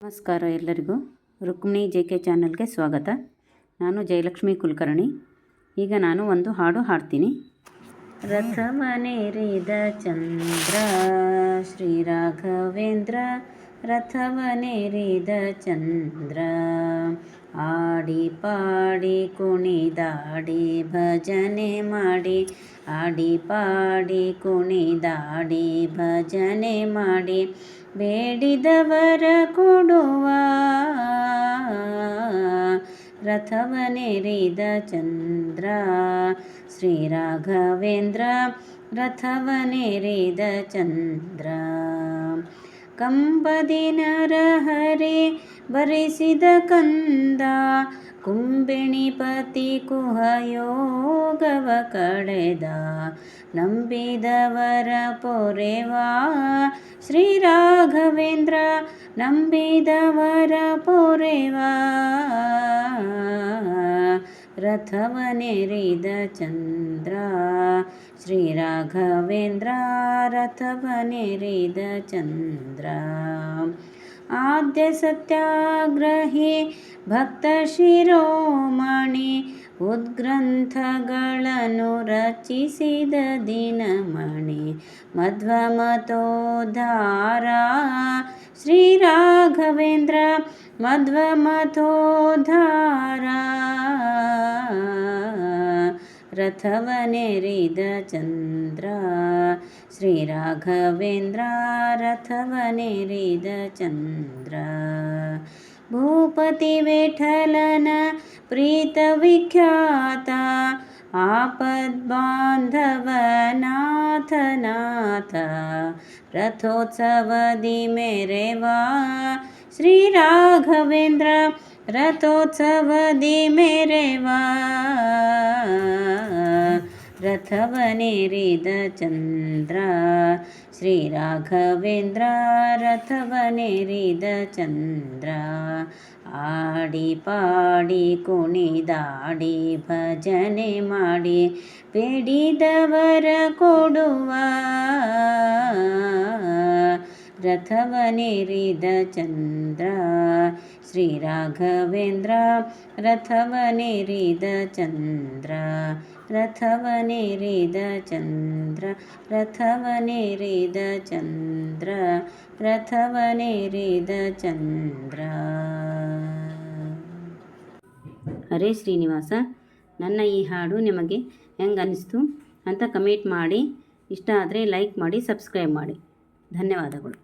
ನಮಸ್ಕಾರ ಎಲ್ಲರಿಗೂ ರುಕ್ಮಿಣಿ JK ಚಾನಲ್ಗೆ ಸ್ವಾಗತ. ನಾನು ಜಯಲಕ್ಷ್ಮಿ ಕುಲಕರ್ಣಿ. ಈಗ ನಾನು ಒಂದು ಹಾಡು ಹಾಡ್ತೀನಿ. ರಥವನೇರಿದ ಚಂದ್ರ ಶ್ರೀ ರಾಘವೇಂದ್ರ, ರಥವನೇರಿದ ಚಂದ್ರ, ಆಡಿ ಪಾಡಿ ಕುಣಿದಾಡಿ ಭಜನೆ ಮಾಡಿ, ಆಡಿ ಪಾಡಿ ಕುಣಿದಾಡಿ ಭಜನೆ ಮಾಡಿ, ಬೇಡಿದವರ ಕೊಡುವ ರಥವನೇರಿದ ಚಂದ್ರ ಶ್ರೀ ರಾಘವೇಂದ್ರ, ರಥವನೇರಿದ ಚಂದ್ರ. ಕಂಬದಿ ನರಹರಿ ಬರಿಸಿದ ಕಂದ, ಕುಂಬಿಣಿಪತಿ ಕುಹಯೋಗವ ಕಡೆದ, ನಂಬಿದವರ ಪೊರೆವಾ ಶ್ರೀ ರಾಘವೇಂದ್ರ, ನಂಬಿದವರ ಪೊರೆವಾ. ರಥವನೇರಿದ ಚಂದ್ರ ಶ್ರೀ ರಾಘವೇಂದ್ರ, ರಥವನೇರಿದ ಚಂದ್ರ. ಆದ್ಯ ಸತ್ಯಾಗ್ರಹಿ ಭಕ್ತ ಶಿರೋಮಣಿ, ಉದ್ಗ್ರಂಥಗಳನ್ನು ರಚಿಸಿದ ದಿನಮಣಿ, ಮಧ್ವಮತೋದ್ಧಾರ ಶ್ರೀ ರಾಘವೇಂದ್ರ, ಮಧ್ವಮತೋದ್ಧಾರ. ರಥವನೇರಿದ ಚಂದ್ರ ಶ್ರೀ ರಾಘವೇಂದ್ರ, ರಥವನೇರಿದ ಚಂದ್ರ. ಭೂಪತಿ ವಿಠಲನ ಪ್ರೀತ ವಿಖ್ಯಾತ, ಆಪದ್ಬಾಂಧವ ನಾಥ ನಾಥ, ರಥೋತ್ಸವದಿ ಮೆರೆವಾ ಶ್ರೀ ರಾಘವೇಂದ್ರ, ರಥೋತ್ಸವದಿ ಮೆರೆವಾ. ರಥವನೇರಿದ ಚಂದ್ರ ಶ್ರೀ ರಾಘವೇಂದ್ರ, ರಥವನೇರಿದ ಚಂದ್ರ, ಆಡಿ ಪಾಡಿ ಕುಣಿದಾಡಿ ಭಜನೆ ಮಾಡಿ, ಬೇಡಿದವರ ಕೊಡುವ ರಥವನೇರಿದ ಚಂದ್ರ ಶ್ರೀ ರಾಘವೇಂದ್ರ, ರಥವನೇರಿದ ಚಂದ್ರ, ರಥವನೇರಿದ ಚಂದ್ರ, ರಥವನೇರಿದ ಚಂದ್ರ, ರಥವನೇರಿದ ಚಂದ್ರ. ಹರೇ ಶ್ರೀನಿವಾಸ. ನನ್ನ ಈ ಹಾಡು ನಿಮಗೆ ಹೆಂಗೆ ಅನಿಸ್ತು ಅಂತ ಕಮೆಂಟ್ ಮಾಡಿ. ಇಷ್ಟ ಆದರೆ ಲೈಕ್ ಮಾಡಿ, ಸಬ್ಸ್ಕ್ರೈಬ್ ಮಾಡಿ. ಧನ್ಯವಾದಗಳು.